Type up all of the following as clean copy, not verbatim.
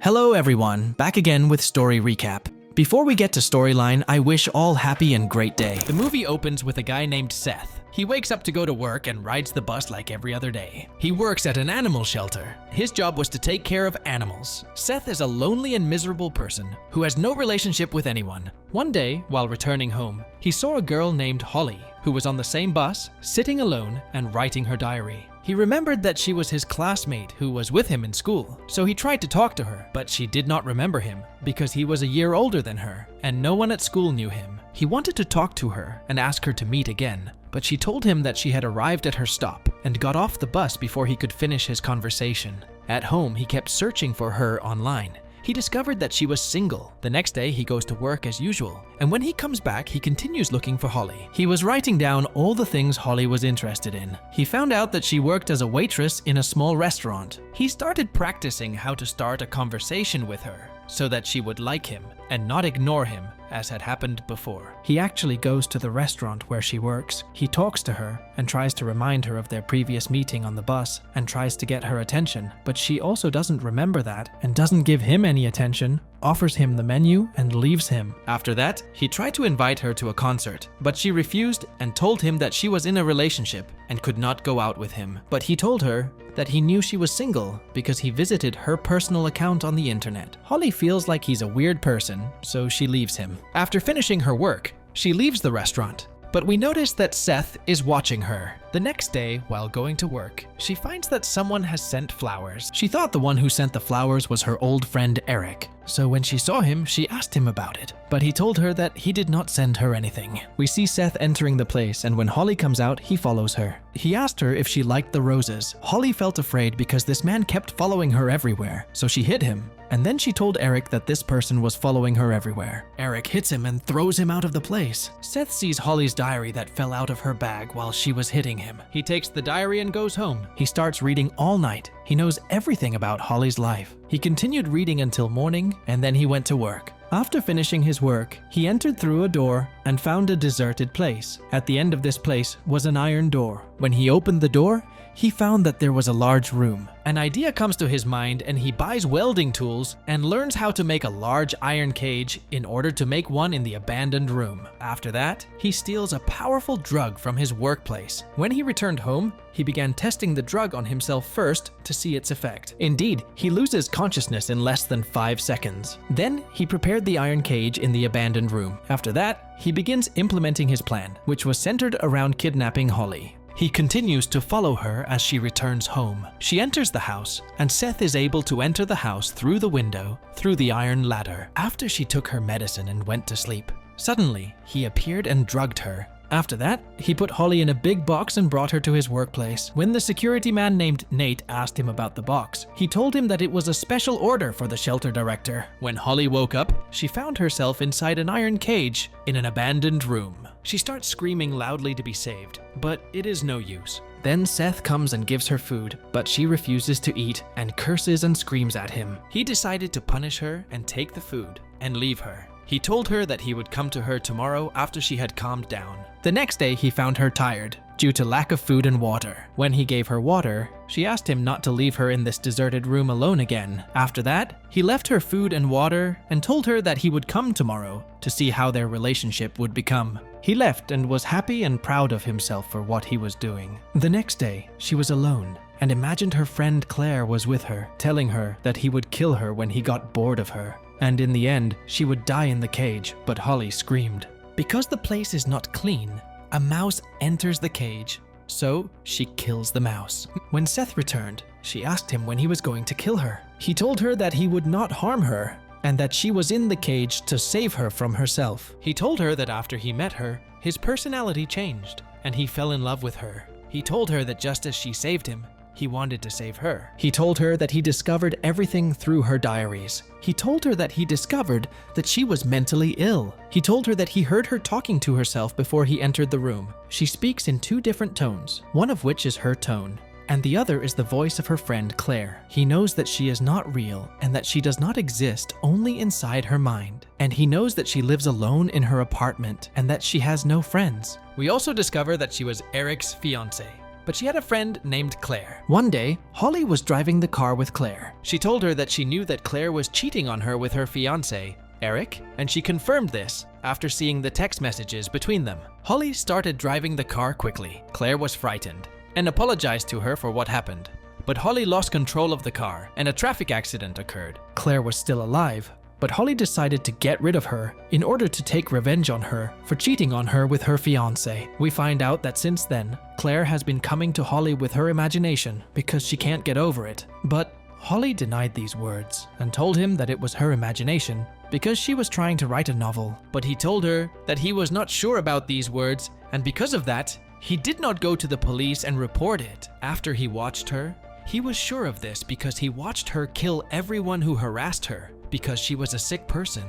Hello everyone, back again with Story Recap. Before we get to storyline, I wish all happy and great day. The movie opens with a guy named Seth. He wakes up to go to work and rides the bus like every other day. He works at an animal shelter. His job was to take care of animals. Seth is a lonely and miserable person who has no relationship with anyone. One day, while returning home, he saw a girl named Holly who was on the same bus, sitting alone and writing her diary. He remembered that she was his classmate who was with him in school, so he tried to talk to her, but she did not remember him because he was a year older than her and no one at school knew him. He wanted to talk to her and ask her to meet again, but she told him that she had arrived at her stop and got off the bus before he could finish his conversation. At home, he kept searching for her online. He discovered that she was single. The next day, he goes to work as usual, and when he comes back, he continues looking for Holly. He was writing down all the things Holly was interested in. He found out that she worked as a waitress in a small restaurant. He started practicing how to start a conversation with her so that she would like him and not ignore him as had happened before. He actually goes to the restaurant where she works. He talks to her and tries to remind her of their previous meeting on the bus and tries to get her attention, but she also doesn't remember that and doesn't give him any attention, offers him the menu and leaves him. After that, he tried to invite her to a concert, but she refused and told him that she was in a relationship and could not go out with him. But he told her that he knew she was single because he visited her personal account on the internet. Holly feels like he's a weird person, so she leaves him. After finishing her work, she leaves the restaurant, but we notice that Seth is watching her. The next day, while going to work, she finds that someone has sent flowers. She thought the one who sent the flowers was her old friend Eric, so when she saw him, she asked him about it, but he told her that he did not send her anything. We see Seth entering the place, and when Holly comes out, he follows her. He asked her if she liked the roses. Holly felt afraid because this man kept following her everywhere, so she hid him. And then she told Eric that this person was following her everywhere. Eric hits him and throws him out of the place. Seth sees Holly's diary that fell out of her bag while she was hitting him. He takes the diary and goes home. He starts reading all night. He knows everything about Holly's life. He continued reading until morning, and then he went to work. After finishing his work, he entered through a door and found a deserted place. At the end of this place was an iron door. When he opened the door, he found that there was a large room. An idea comes to his mind and he buys welding tools and learns how to make a large iron cage in order to make one in the abandoned room. After that, he steals a powerful drug from his workplace. When he returned home, he began testing the drug on himself first to see its effect. Indeed, he loses consciousness in less than 5 seconds. Then he prepared the iron cage in the abandoned room. After that, he begins implementing his plan, which was centered around kidnapping Holly. He continues to follow her as she returns home. She enters the house, and Seth is able to enter the house through the window, through the iron ladder. After she took her medicine and went to sleep, suddenly he appeared and drugged her. After that, he put Holly in a big box and brought her to his workplace. When the security man named Nate asked him about the box, he told him that it was a special order for the shelter director. When Holly woke up, she found herself inside an iron cage in an abandoned room. She starts screaming loudly to be saved, but it is no use. Then Seth comes and gives her food, but she refuses to eat and curses and screams at him. He decided to punish her and take the food and leave her. He told her that he would come to her tomorrow after she had calmed down. The next day, he found her tired due to lack of food and water. When he gave her water, she asked him not to leave her in this deserted room alone again. After that, he left her food and water and told her that he would come tomorrow to see how their relationship would become. He left and was happy and proud of himself for what he was doing. The next day, she was alone and imagined her friend Claire was with her, telling her that he would kill her when he got bored of her. And in the end, she would die in the cage, but Holly screamed. Because the place is not clean, a mouse enters the cage, so she kills the mouse. When Seth returned, she asked him when he was going to kill her. He told her that he would not harm her and that she was in the cage to save her from herself. He told her that after he met her, his personality changed and he fell in love with her. He told her that just as she saved him, he wanted to save her. He told her that he discovered everything through her diaries. He told her that he discovered that she was mentally ill. He told her that he heard her talking to herself before he entered the room. She speaks in 2 different tones, one of which is her tone, and the other is the voice of her friend Claire. He knows that she is not real and that she does not exist only inside her mind. And he knows that she lives alone in her apartment and that she has no friends. We also discover that she was Eric's fiancée. but she had a friend named Claire. One day, Holly was driving the car with Claire. She told her that she knew that Claire was cheating on her with her fiancé, Eric, and she confirmed this after seeing the text messages between them. Holly started driving the car quickly. Claire was frightened and apologized to her for what happened. But Holly lost control of the car and a traffic accident occurred. Claire was still alive, but Holly decided to get rid of her in order to take revenge on her for cheating on her with her fiancé. We find out that since then, Claire has been coming to Holly with her imagination because she can't get over it. But Holly denied these words and told him that it was her imagination because she was trying to write a novel. But he told her that he was not sure about these words, and because of that, he did not go to the police and report it. After he watched her, he was sure of this because he watched her kill everyone who harassed her because she was a sick person.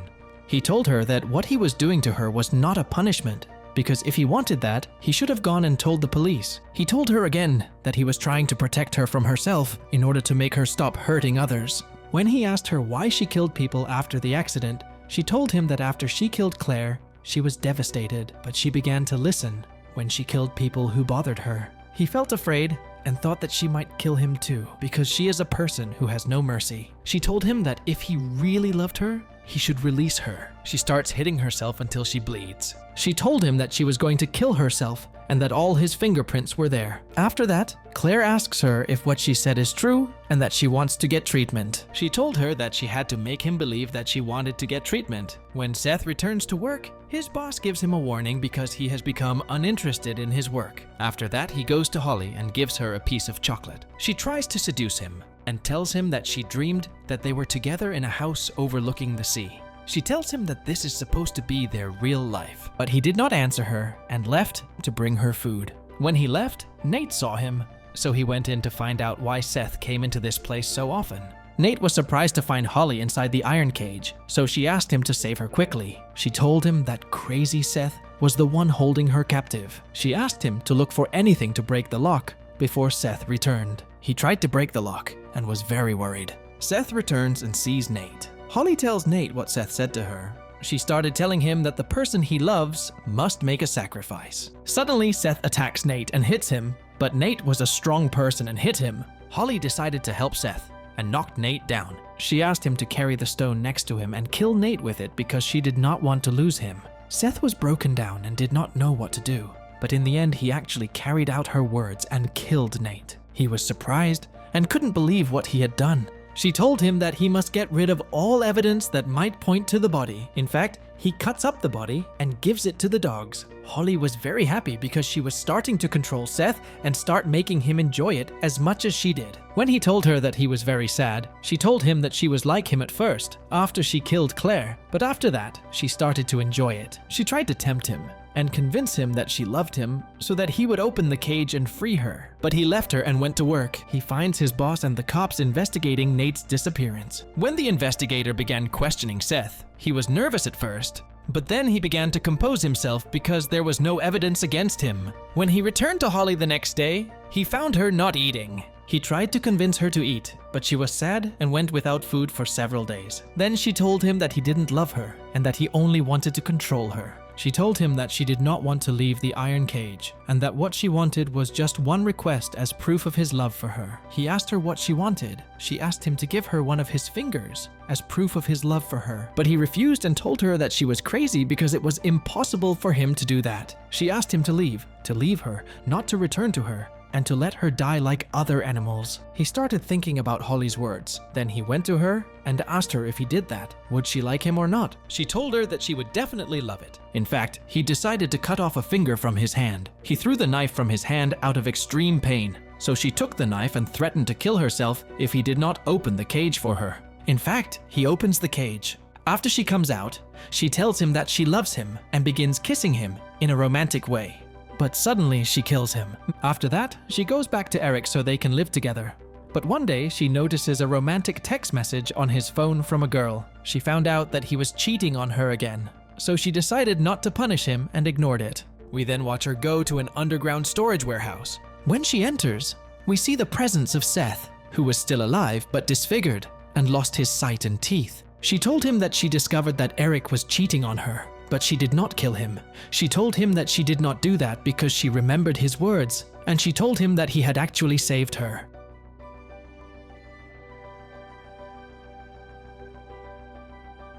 He told her that what he was doing to her was not a punishment, because if he wanted that, he should have gone and told the police. He told her again that he was trying to protect her from herself in order to make her stop hurting others. When he asked her why she killed people after the accident, she told him that after she killed Claire, she was devastated, but she began to listen when she killed people who bothered her. He felt afraid and thought that she might kill him too, because she is a person who has no mercy. She told him that if he really loved her, he should release her. She starts hitting herself until she bleeds. She told him that she was going to kill herself and that all his fingerprints were there. After that, Claire asks her if what she said is true and that she wants to get treatment. She told her that she had to make him believe that she wanted to get treatment. When Seth returns to work, his boss gives him a warning because he has become uninterested in his work. After that, he goes to Holly and gives her a piece of chocolate. She tries to seduce him and tells him that she dreamed that they were together in a house overlooking the sea. She tells him that this is supposed to be their real life, but he did not answer her and left to bring her food. When he left, Nate saw him, so he went in to find out why Seth came into this place so often. Nate was surprised to find Holly inside the iron cage, so she asked him to save her quickly. She told him that crazy Seth was the one holding her captive. She asked him to look for anything to break the lock before Seth returned. He tried to break the lock and was very worried. Seth returns and sees Nate. Holly tells Nate what Seth said to her. She started telling him that the person he loves must make a sacrifice. Suddenly, Seth attacks Nate and hits him, but Nate was a strong person and hit him. Holly decided to help Seth and knocked Nate down. She asked him to carry the stone next to him and kill Nate with it because she did not want to lose him. Seth was broken down and did not know what to do, but in the end he actually carried out her words and killed Nate. He was surprised and couldn't believe what he had done. She told him that he must get rid of all evidence that might point to the body. In fact, he cuts up the body and gives it to the dogs. Holly was very happy because she was starting to control Seth and start making him enjoy it as much as she did. When he told her that he was very sad, she told him that she was like him at first, after she killed Claire, but after that, she started to enjoy it. She tried to tempt him and convince him that she loved him so that he would open the cage and free her. But he left her and went to work. He finds his boss and the cops investigating Nate's disappearance. When the investigator began questioning Seth, he was nervous at first, but then he began to compose himself because there was no evidence against him. When he returned to Holly the next day, he found her not eating. He tried to convince her to eat, but she was sad and went without food for several days. Then she told him that he didn't love her and that he only wanted to control her. She told him that she did not want to leave the iron cage and that what she wanted was just one request as proof of his love for her. He asked her what she wanted. She asked him to give her one of his fingers as proof of his love for her, but he refused and told her that she was crazy because it was impossible for him to do that. She asked him to leave her, not to return to her, and to let her die like other animals. He started thinking about Holly's words. Then he went to her and asked her if he did that, would she like him or not? She told her that she would definitely love it. In fact, he decided to cut off a finger from his hand. He threw the knife from his hand out of extreme pain, so she took the knife and threatened to kill herself if he did not open the cage for her. In fact, he opens the cage. After she comes out, she tells him that she loves him and begins kissing him in a romantic way. But suddenly she kills him. After that, she goes back to Eric so they can live together. But one day, she notices a romantic text message on his phone from a girl. She found out that he was cheating on her again, so she decided not to punish him and ignored it. We then watch her go to an underground storage warehouse. When she enters, we see the presence of Seth, who was still alive but disfigured and lost his sight and teeth. She told him that she discovered that Eric was cheating on her, but she did not kill him. She told him that she did not do that because she remembered his words and she told him that he had actually saved her.